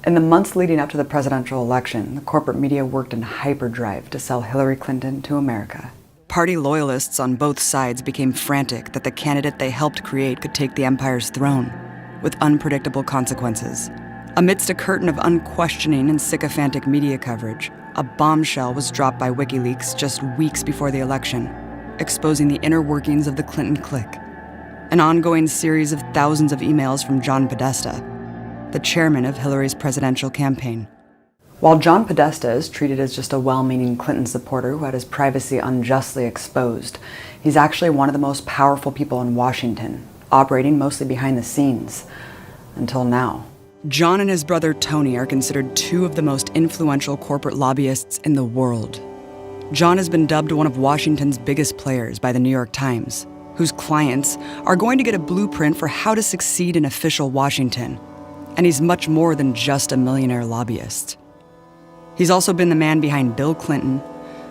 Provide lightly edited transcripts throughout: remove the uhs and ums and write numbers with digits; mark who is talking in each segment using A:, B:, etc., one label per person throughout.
A: In the months leading up to the presidential election, the corporate media worked in hyperdrive to sell Hillary Clinton to America. Party loyalists on both sides became frantic that the candidate they helped create could take the empire's throne, with unpredictable consequences. Amidst a curtain of unquestioning and sycophantic media coverage, a bombshell was dropped by Wikileaks just weeks before the election, exposing the inner workings of the Clinton clique. An ongoing series of thousands of emails from John Podesta, the chairman of Hillary's presidential campaign. While John Podesta is treated as just a well-meaning Clinton supporter who had his privacy unjustly exposed, he's actually one of the most powerful people in Washington, operating mostly behind the scenes, until now. John and his brother Tony are considered two of the most influential corporate lobbyists in the world. John has been dubbed one of Washington's biggest players by the New York Times, whose clients are going to get a blueprint for how to succeed in official Washington. And he's much more than just a millionaire lobbyist. He's also been the man behind Bill Clinton,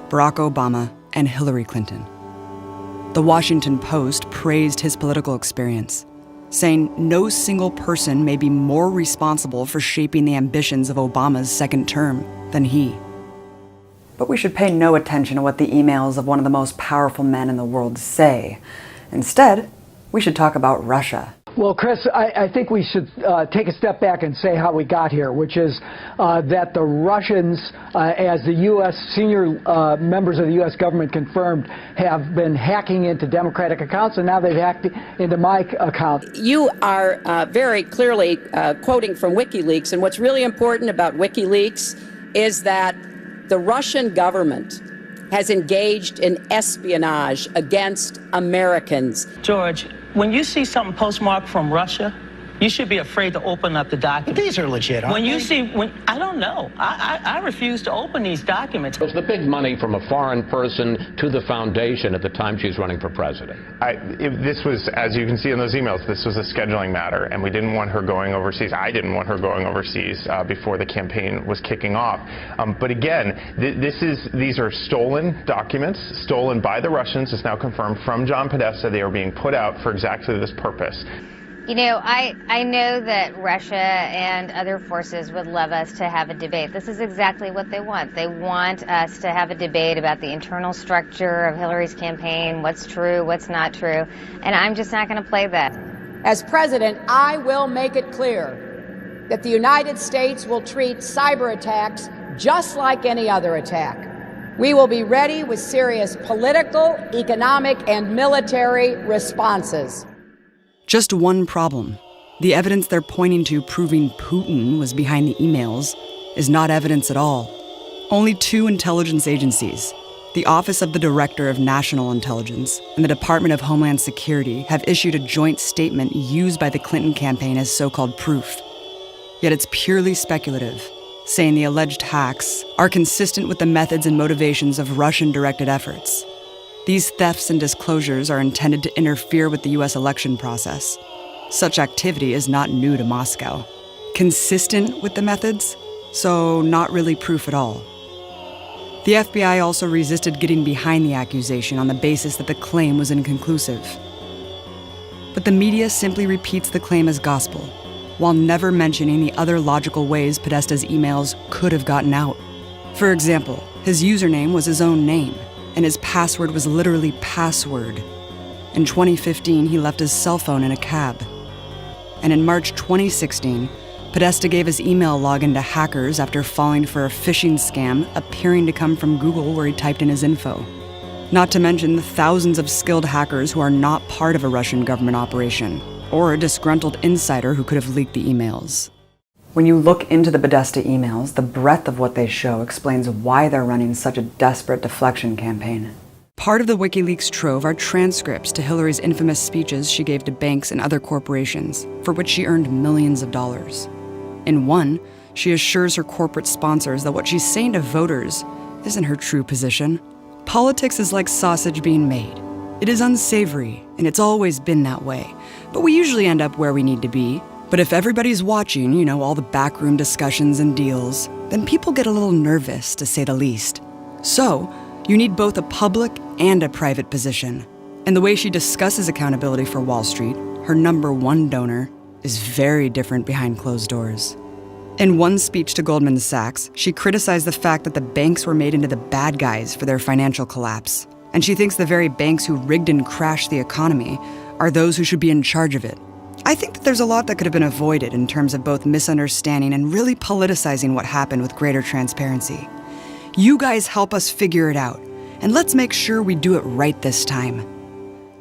A: Barack Obama, and Hillary Clinton. The Washington Post praised his political experience, saying no single person may be more responsible for shaping the ambitions of Obama's second term than he. But we should pay no attention to what the emails of one of the most powerful men in the world say. Instead, we should talk about Russia.
B: Well, Chris, I think we should take a step back and say how we got here, which is that the Russians, as the U.S. senior members of the U.S. government confirmed, have been hacking into Democratic accounts, and now they've hacked into my account.
C: You are very clearly quoting from WikiLeaks, and what's really important about WikiLeaks is that the Russian government has engaged in espionage against Americans.
D: George, when you see something postmarked from Russia, you should be afraid to open up the document.
E: These are legit, aren't they?
D: I don't know. I refuse to open these documents.
F: It was the big money from a foreign person to the foundation at the time she's running for president.
G: This was, as you can see in those emails, this was a scheduling matter, and we didn't want her going overseas. I didn't want her going overseas before the campaign was kicking off. But again, these are stolen documents, stolen by the Russians. It's now confirmed from John Podesta. They are being put out for exactly this purpose.
H: You know, I know that Russia and other forces would love us to have a debate. This is exactly what they want. They want us to have a debate about the internal structure of Hillary's campaign, what's true, what's not true, and I'm just not going to play that.
C: As president, I will make it clear that the United States will treat cyber attacks just like any other attack. We will be ready with serious political, economic, and military responses.
A: Just one problem. The evidence they're pointing to proving Putin was behind the emails is not evidence at all. Only two intelligence agencies, the Office of the Director of National Intelligence and the Department of Homeland Security, have issued a joint statement used by the Clinton campaign as so-called proof. Yet it's purely speculative, saying the alleged hacks are consistent with the methods and motivations of Russian-directed efforts. These thefts and disclosures are intended to interfere with the U.S. election process. Such activity is not new to Moscow. Consistent with the methods, so not really proof at all. The FBI also resisted getting behind the accusation on the basis that the claim was inconclusive. But the media simply repeats the claim as gospel, while never mentioning the other logical ways Podesta's emails could have gotten out. For example, his username was his own name, and his password was literally password. In 2015, he left his cell phone in a cab. And in March 2016, Podesta gave his email login to hackers after falling for a phishing scam appearing to come from Google where he typed in his info. Not to mention the thousands of skilled hackers who are not part of a Russian government operation, or a disgruntled insider who could have leaked the emails. When you look into the Podesta emails, the breadth of what they show explains why they're running such a desperate deflection campaign. Part of the WikiLeaks trove are transcripts to Hillary's infamous speeches she gave to banks and other corporations, for which she earned millions of dollars. In one, she assures her corporate sponsors that what she's saying to voters isn't her true position. Politics is like sausage being made. It is unsavory, and it's always been that way, but we usually end up where we need to be. But if everybody's watching, all the backroom discussions and deals, then people get a little nervous, to say the least. So, you need both a public and a private position. And the way she discusses accountability for Wall Street, her #1 donor, is very different behind closed doors. In one speech to Goldman Sachs, she criticized the fact that the banks were made into the bad guys for their financial collapse. And she thinks the very banks who rigged and crashed the economy are those who should be in charge of it. I think that there's a lot that could have been avoided in terms of both misunderstanding and really politicizing what happened with greater transparency. You guys help us figure it out, and let's make sure we do it right this time.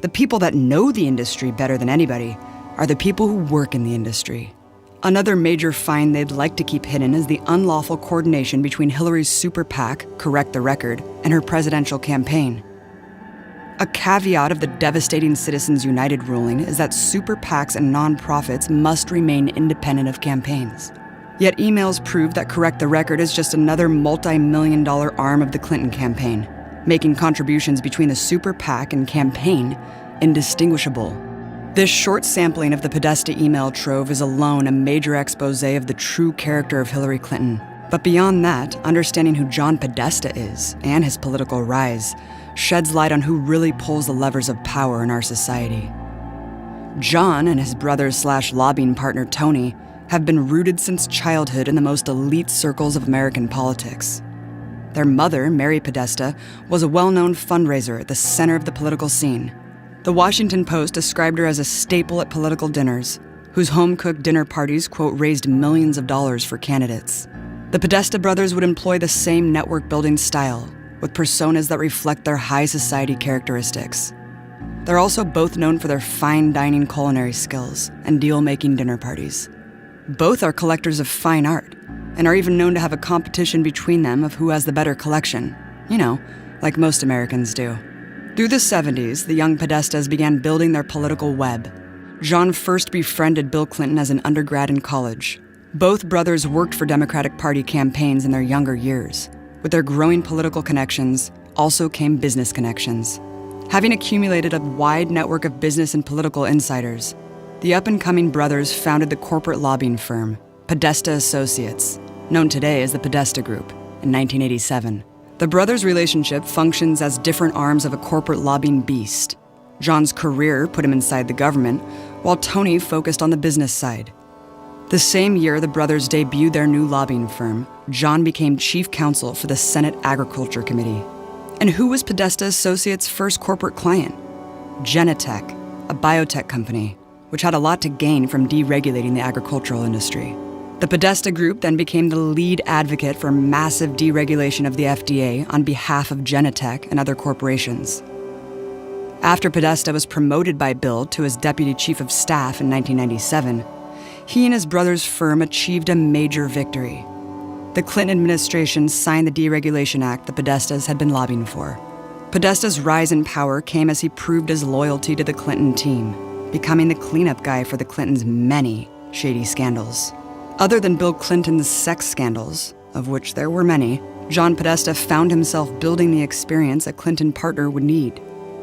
A: The people that know the industry better than anybody are the people who work in the industry. Another major find they'd like to keep hidden is the unlawful coordination between Hillary's super PAC, Correct the Record, and her presidential campaign. A caveat of the devastating Citizens United ruling is that super PACs and nonprofits must remain independent of campaigns. Yet emails prove that Correct the Record is just another multi-million-dollar arm of the Clinton campaign, making contributions between the super PAC and campaign indistinguishable. This short sampling of the Podesta email trove is alone a major expose of the true character of Hillary Clinton. But beyond that, understanding who John Podesta is and his political rise sheds light on who really pulls the levers of power in our society. John and his brother/lobbying partner Tony have been rooted since childhood in the most elite circles of American politics. Their mother, Mary Podesta, was a well-known fundraiser at the center of the political scene. The Washington Post described her as a staple at political dinners, whose home-cooked dinner parties, quote, raised millions of dollars for candidates. The Podesta brothers would employ the same network-building style, with personas that reflect their high society characteristics. They're also both known for their fine dining culinary skills and deal-making dinner parties. Both are collectors of fine art, and are even known to have a competition between them of who has the better collection. You know, like most Americans do. Through the 70s, the young Podestas began building their political web. John first befriended Bill Clinton as an undergrad in college. Both brothers worked for Democratic Party campaigns in their younger years. With their growing political connections, also came business connections. Having accumulated a wide network of business and political insiders, the up-and-coming brothers founded the corporate lobbying firm, Podesta Associates, known today as the Podesta Group, in 1987. The brothers' relationship functions as different arms of a corporate lobbying beast. John's career put him inside the government, while Tony focused on the business side. The same year the brothers debuted their new lobbying firm, John became chief counsel for the Senate Agriculture Committee. And who was Podesta Associates' first corporate client? Genentech, a biotech company, which had a lot to gain from deregulating the agricultural industry. The Podesta Group then became the lead advocate for massive deregulation of the FDA on behalf of Genentech and other corporations. After Podesta was promoted by Bill to his deputy chief of staff in 1997, he and his brother's firm achieved a major victory. The Clinton administration signed the Deregulation Act the Podestas had been lobbying for. Podesta's rise in power came as he proved his loyalty to the Clinton team, becoming the cleanup guy for the Clintons' many shady scandals. Other than Bill Clinton's sex scandals, of which there were many, John Podesta found himself building the experience a Clinton partner would need,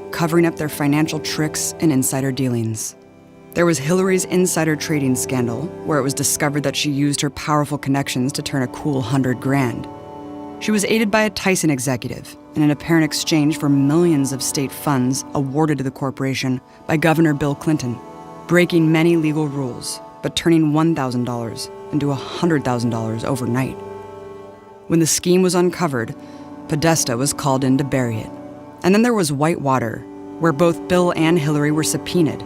A: covering up their financial tricks and insider dealings. There was Hillary's insider trading scandal, where it was discovered that she used her powerful connections to turn a cool $100,000. She was aided by a Tyson executive in an apparent exchange for millions of state funds awarded to the corporation by Governor Bill Clinton, breaking many legal rules, but turning $1,000 into $100,000 overnight. When the scheme was uncovered, Podesta was called in to bury it. And then there was Whitewater, where both Bill and Hillary were subpoenaed.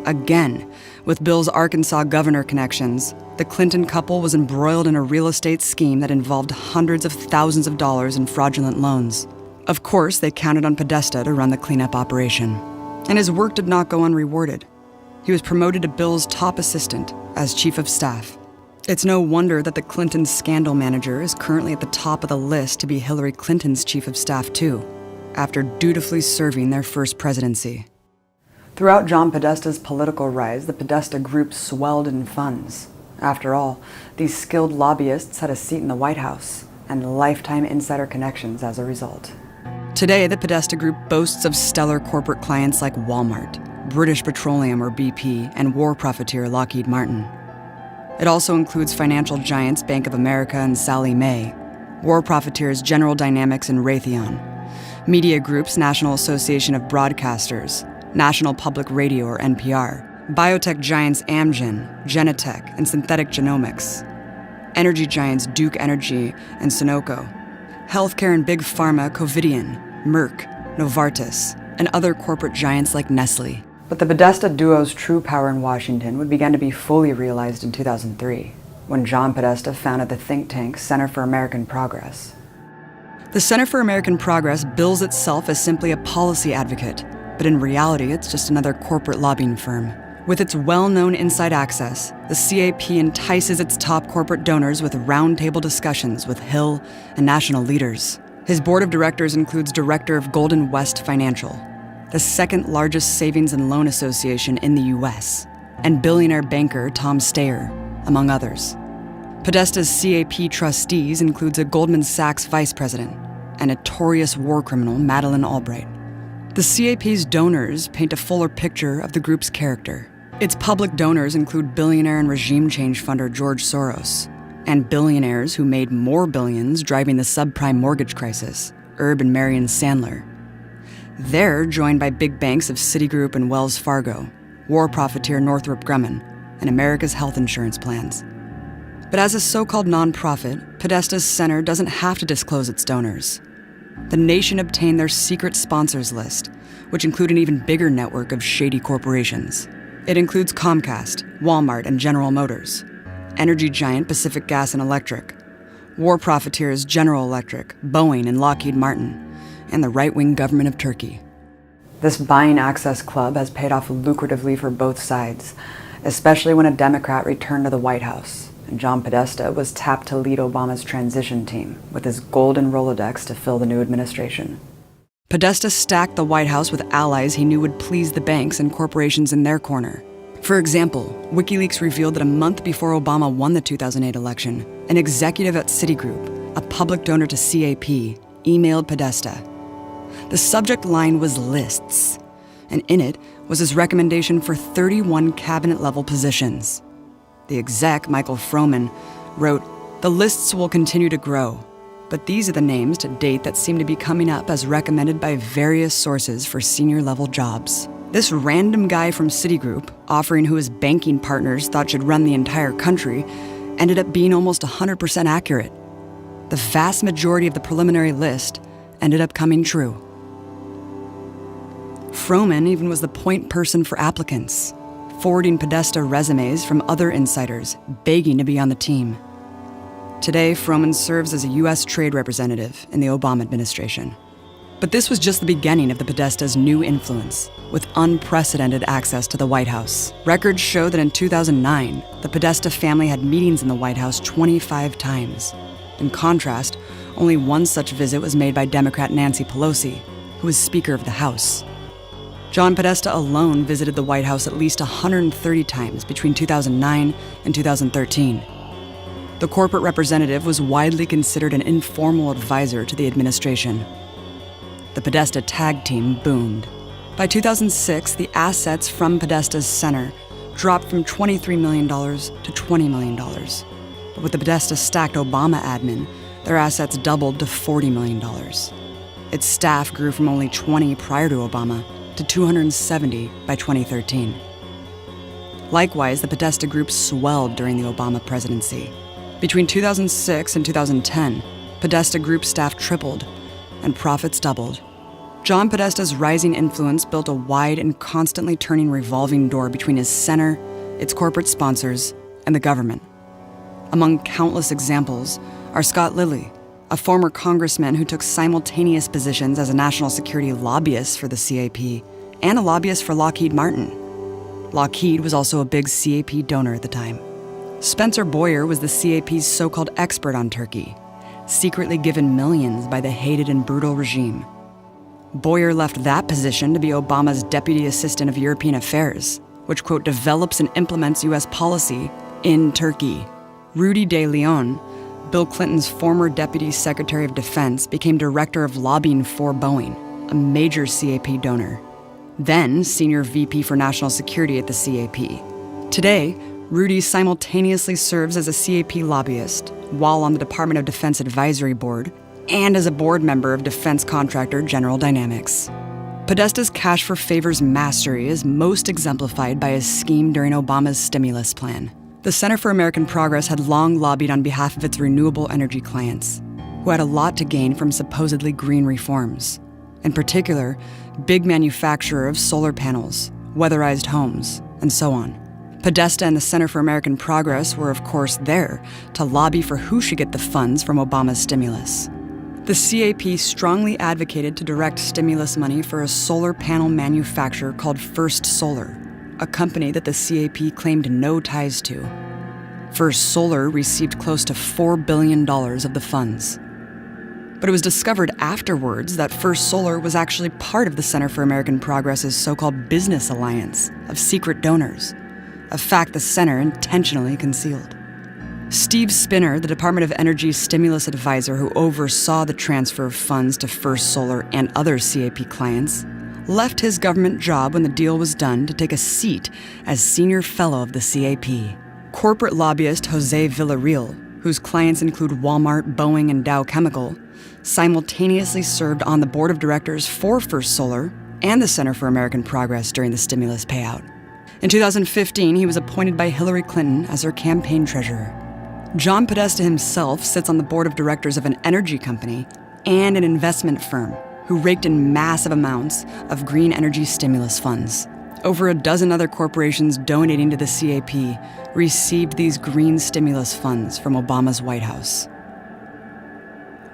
A: Again, with Bill's Arkansas governor connections, the Clinton couple was embroiled in a real estate scheme that involved hundreds of thousands of dollars in fraudulent loans. Of course, they counted on Podesta to run the cleanup operation. And his work did not go unrewarded. He was promoted to Bill's top assistant as chief of staff. It's no wonder that the Clinton scandal manager is currently at the top of the list to be Hillary Clinton's chief of staff too, after dutifully serving their first presidency. Throughout John Podesta's political rise, the Podesta Group swelled in funds. After all, these skilled lobbyists had a seat in the White House and lifetime insider connections as a result. Today, the Podesta Group boasts of stellar corporate clients like Walmart, British Petroleum or BP, and war profiteer Lockheed Martin. It also includes financial giants Bank of America and Sallie Mae, war profiteers General Dynamics and Raytheon, media groups National Association of Broadcasters, National Public Radio or NPR, biotech giants Amgen, Genentech, and Synthetic Genomics, energy giants Duke Energy and Sunoco, healthcare and big pharma Covidien, Merck, Novartis, and other corporate giants like Nestle. But the Podesta duo's true power in Washington would begin to be fully realized in 2003, when John Podesta founded the think tank Center for American Progress. The Center for American Progress bills itself as simply a policy advocate, but in reality, it's just another corporate lobbying firm. With its well-known inside access, the CAP entices its top corporate donors with roundtable discussions with Hill and national leaders. His board of directors includes director of Golden West Financial, the second largest savings and loan association in the U.S., and billionaire banker Tom Steyer, among others. Podesta's CAP trustees includes a Goldman Sachs vice president and notorious war criminal Madeleine Albright. The CAP's donors paint a fuller picture of the group's character. Its public donors include billionaire and regime change funder George Soros, and billionaires who made more billions driving the subprime mortgage crisis, Herb and Marion Sandler. They're joined by big banks of Citigroup and Wells Fargo, war profiteer Northrop Grumman, and America's health insurance plans. But as a so-called nonprofit, Podesta's Center doesn't have to disclose its donors. The nation obtained their secret sponsors list, which include an even bigger network of shady corporations. It includes Comcast, Walmart, and General Motors, energy giant Pacific Gas and Electric, war profiteers General Electric, Boeing, and Lockheed Martin, and the right-wing government of Turkey. This buying access club has paid off lucratively for both sides, especially when a Democrat returned to the White House, and John Podesta was tapped to lead Obama's transition team with his golden Rolodex to fill the new administration. Podesta stacked the White House with allies he knew would please the banks and corporations in their corner. For example, Wikileaks revealed that a month before Obama won the 2008 election, an executive at Citigroup, a public donor to CAP, emailed Podesta. The subject line was lists, and in it was his recommendation for 31 cabinet-level positions. The exec, Michael Froman, wrote, "The lists will continue to grow, but these are the names to date that seem to be coming up as recommended by various sources for senior-level jobs." This random guy from Citigroup, offering who his banking partners thought should run the entire country, ended up being almost 100% accurate. The vast majority of the preliminary list ended up coming true. Froman even was the point person for applicants, forwarding Podesta resumes from other insiders, begging to be on the team. Today, Froman serves as a U.S. trade representative in the Obama administration. But this was just the beginning of the Podesta's new influence, with unprecedented access to the White House. Records show that in 2009, the Podesta family had meetings in the White House 25 times. In contrast, only one such visit was made by Democrat Nancy Pelosi, who was Speaker of the House. John Podesta alone visited the White House at least 130 times between 2009 and 2013. The corporate representative was widely considered an informal advisor to the administration. The Podesta tag team boomed. By 2006, the assets from Podesta's center dropped from $23 million to $20 million. But with the Podesta stacked Obama admin, their assets doubled to $40 million. Its staff grew from only 20 prior to Obama to 270 by 2013. Likewise, the Podesta Group swelled during the Obama presidency. Between 2006 and 2010, Podesta Group staff tripled and profits doubled. John Podesta's rising influence built a wide and constantly turning revolving door between his center, its corporate sponsors, and the government. Among countless examples are Scott Lilly, a former congressman who took simultaneous positions as a national security lobbyist for the CAP and a lobbyist for Lockheed Martin. Lockheed was also a big CAP donor at the time. Spencer Boyer was the CAP's so-called expert on Turkey, secretly given millions by the hated and brutal regime. Boyer left that position to be Obama's Deputy Assistant of European Affairs, which, quote, develops and implements U.S. policy in Turkey. Rudy de Leon, Bill Clinton's former Deputy Secretary of Defense, became Director of Lobbying for Boeing, a major CAP donor, then Senior VP for National Security at the CAP. Today, Rudy simultaneously serves as a CAP lobbyist while on the Department of Defense Advisory Board and as a board member of defense contractor General Dynamics. Podesta's cash for favors mastery is most exemplified by his scheme during Obama's stimulus plan. The Center for American Progress had long lobbied on behalf of its renewable energy clients, who had a lot to gain from supposedly green reforms. In particular, big manufacturer of solar panels, weatherized homes, and so on. Podesta and the Center for American Progress were, of course, there to lobby for who should get the funds from Obama's stimulus. The CAP strongly advocated to direct stimulus money for a solar panel manufacturer called First Solar, a company that the CAP claimed no ties to. First Solar received close to $4 billion of the funds. But it was discovered afterwards that First Solar was actually part of the Center for American Progress's so-called business alliance of secret donors, a fact the center intentionally concealed. Steve Spinner, the Department of Energy's stimulus advisor who oversaw the transfer of funds to First Solar and other CAP clients, left his government job when the deal was done to take a seat as senior fellow of the CAP. Corporate lobbyist Jose Villarreal, whose clients include Walmart, Boeing, and Dow Chemical, simultaneously served on the board of directors for First Solar and the Center for American Progress during the stimulus payout. In 2015, he was appointed by Hillary Clinton as her campaign treasurer. John Podesta himself sits on the board of directors of an energy company and an investment firm who raked in massive amounts of green energy stimulus funds. Over a dozen other corporations donating to the CAP received these green stimulus funds from Obama's White House.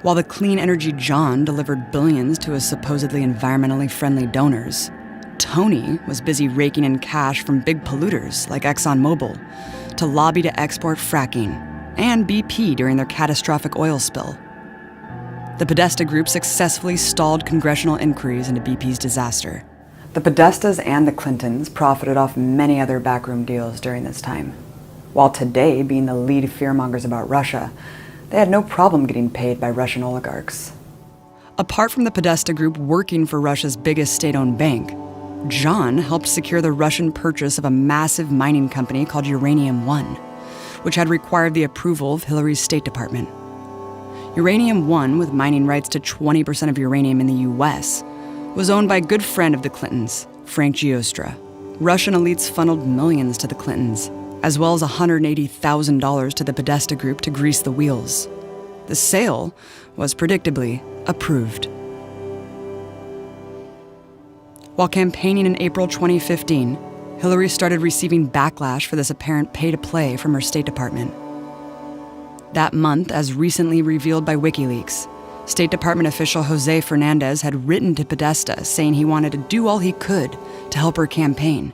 A: While the Clean Energy John delivered billions to his supposedly environmentally friendly donors, Tony was busy raking in cash from big polluters like ExxonMobil to lobby to export fracking and BP during their catastrophic oil spill. The Podesta Group successfully stalled congressional inquiries into BP's disaster. The Podestas and the Clintons profited off many other backroom deals during this time. While today being the lead fearmongers about Russia, they had no problem getting paid by Russian oligarchs. Apart from the Podesta Group working for Russia's biggest state-owned bank, John helped secure the Russian purchase of a massive mining company called Uranium One, which had required the approval of Hillary's State Department. Uranium One, with mining rights to 20% of uranium in the U.S., was owned by a good friend of the Clintons, Frank Giostra. Russian elites funneled millions to the Clintons, as well as $180,000 to the Podesta Group to grease the wheels. The sale was predictably approved. While campaigning in April 2015, Hillary started receiving backlash for this apparent pay-to-play from her State Department. That month, as recently revealed by Wikileaks, State Department official Jose Fernandez had written to Podesta saying he wanted to do all he could to help her campaign.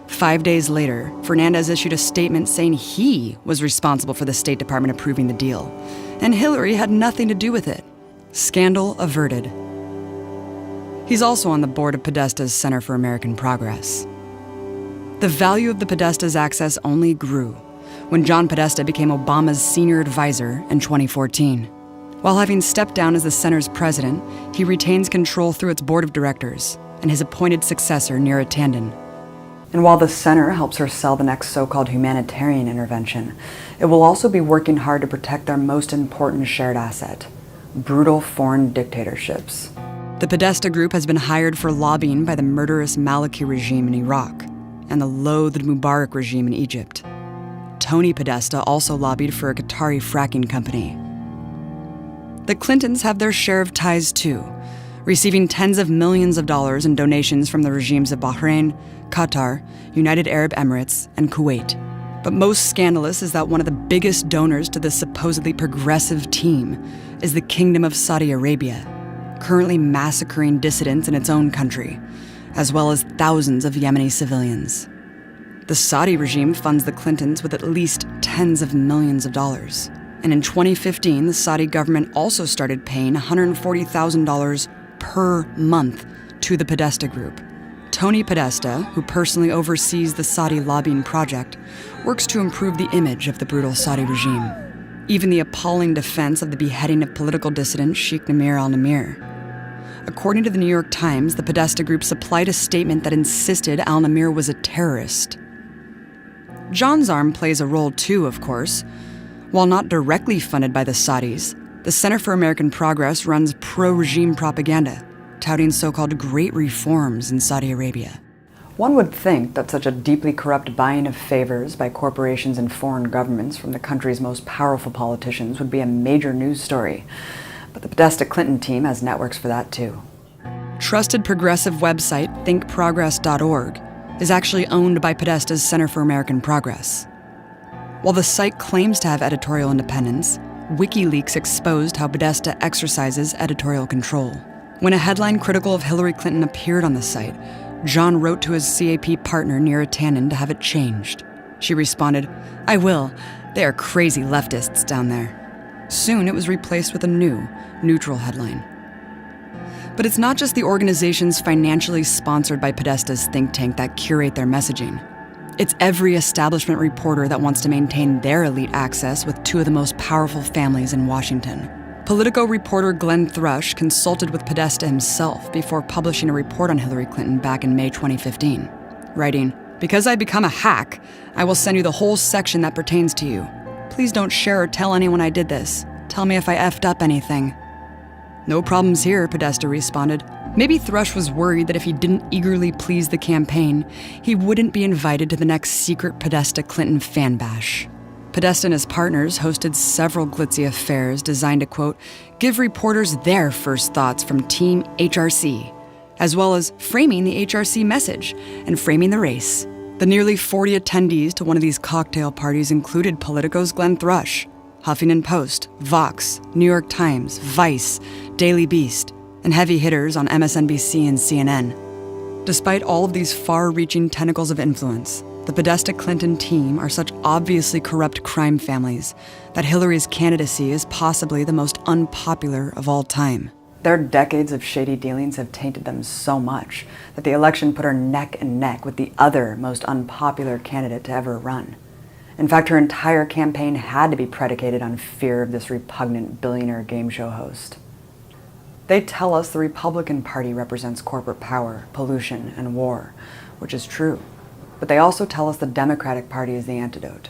A: 5 days later, Fernandez issued a statement saying he was responsible for the State Department approving the deal, and Hillary had nothing to do with it. Scandal averted. He's also on the board of Podesta's Center for American Progress. The value of the Podesta's access only grew when John Podesta became Obama's senior advisor in 2014. While having stepped down as the center's president, he retains control through its board of directors and his appointed successor, Neera Tanden. And while the center helps her sell the next so-called humanitarian intervention, it will also be working hard to protect their most important shared asset, brutal foreign dictatorships. The Podesta Group has been hired for lobbying by the murderous Maliki regime in Iraq and the loathed Mubarak regime in Egypt. Tony Podesta also lobbied for a Qatari fracking company. The Clintons have their share of ties too, receiving tens of millions of dollars in donations from the regimes of Bahrain, Qatar, United Arab Emirates, and Kuwait. But most scandalous is that one of the biggest donors to this supposedly progressive team is the Kingdom of Saudi Arabia, currently massacring dissidents in its own country, as well as thousands of Yemeni civilians. The Saudi regime funds the Clintons with at least tens of millions of dollars. And in 2015, the Saudi government also started paying $140,000 per month to the Podesta Group. Tony Podesta, who personally oversees the Saudi lobbying project, works to improve the image of the brutal Saudi regime. Even the appalling defense of the beheading of political dissident Sheikh Namir al-Namir. According to the New York Times, the Podesta Group supplied a statement that insisted al-Namir was a terrorist. John's arm plays a role too, of course. While not directly funded by the Saudis, the Center for American Progress runs pro-regime propaganda, touting so-called great reforms in Saudi Arabia. One would think that such a deeply corrupt buying of favors by corporations and foreign governments from the country's most powerful politicians would be a major news story. But the Podesta Clinton team has networks for that too. Trusted progressive website thinkprogress.org is actually owned by Podesta's Center for American Progress. While the site claims to have editorial independence, Wikileaks exposed how Podesta exercises editorial control. When a headline critical of Hillary Clinton appeared on the site, John wrote to his CAP partner Neera Tanden to have it changed. She responded, "I will. They are crazy leftists down there." Soon it was replaced with a new, neutral headline. But it's not just the organizations financially sponsored by Podesta's think tank that curate their messaging. It's every establishment reporter that wants to maintain their elite access with two of the most powerful families in Washington. Politico reporter Glenn Thrush consulted with Podesta himself before publishing a report on Hillary Clinton back in May 2015, writing, "Because I become a hack, I will send you the whole section that pertains to you. Please don't share or tell anyone I did this. Tell me if I effed up anything." "No problems here," Podesta responded. Maybe Thrush was worried that if he didn't eagerly please the campaign, he wouldn't be invited to the next secret Podesta Clinton fan bash. Podesta and his partners hosted several glitzy affairs designed to, quote, give reporters their first thoughts from Team HRC, as well as framing the HRC message and framing the race. The nearly 40 attendees to one of these cocktail parties included Politico's Glenn Thrush, Huffington Post, Vox, New York Times, Vice, Daily Beast, and heavy hitters on MSNBC and CNN. Despite all of these far-reaching tentacles of influence, the Podesta Clinton team are such obviously corrupt crime families that Hillary's candidacy is possibly the most unpopular of all time. Their decades of shady dealings have tainted them so much that the election put her neck and neck with the other most unpopular candidate to ever run. In fact, her entire campaign had to be predicated on fear of this repugnant billionaire game show host. They tell us the Republican Party represents corporate power, pollution, and war, which is true. But they also tell us the Democratic Party is the antidote.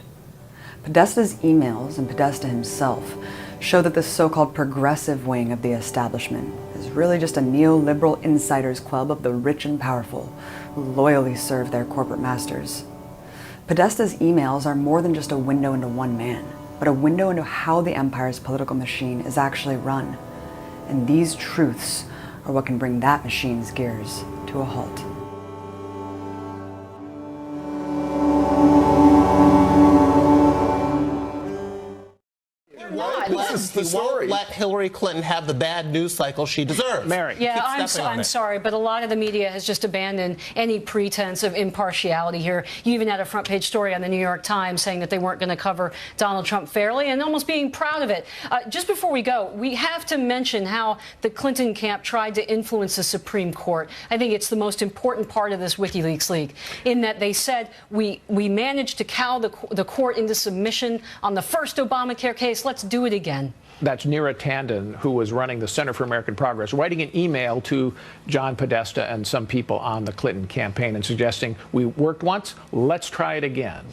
A: Podesta's emails and Podesta himself show that this so-called progressive wing of the establishment is really just a neoliberal insiders club of the rich and powerful who loyally serve their corporate masters. Podesta's emails are more than just a window into one man, but a window into how the empire's political machine is actually run. And these truths are what can bring that machine's gears to a halt.
I: He won't let Hillary Clinton have the bad news cycle she deserves.
E: Mary.
J: Yeah, I'm sorry, but a lot of the media has just abandoned any pretense of impartiality here. You even had a front page story on the New York Times saying that they weren't going to cover Donald Trump fairly and almost being proud of it. Just before we go, we have to mention how the Clinton camp tried to influence the Supreme Court. I think it's the most important part of this WikiLeaks leak, in that they said we managed to cow the court into submission on the first Obamacare case. Let's do it again.
K: That's Neera Tanden, who was running the Center for American Progress, writing an email to John Podesta and some people on the Clinton campaign and suggesting, we worked once, let's try it again.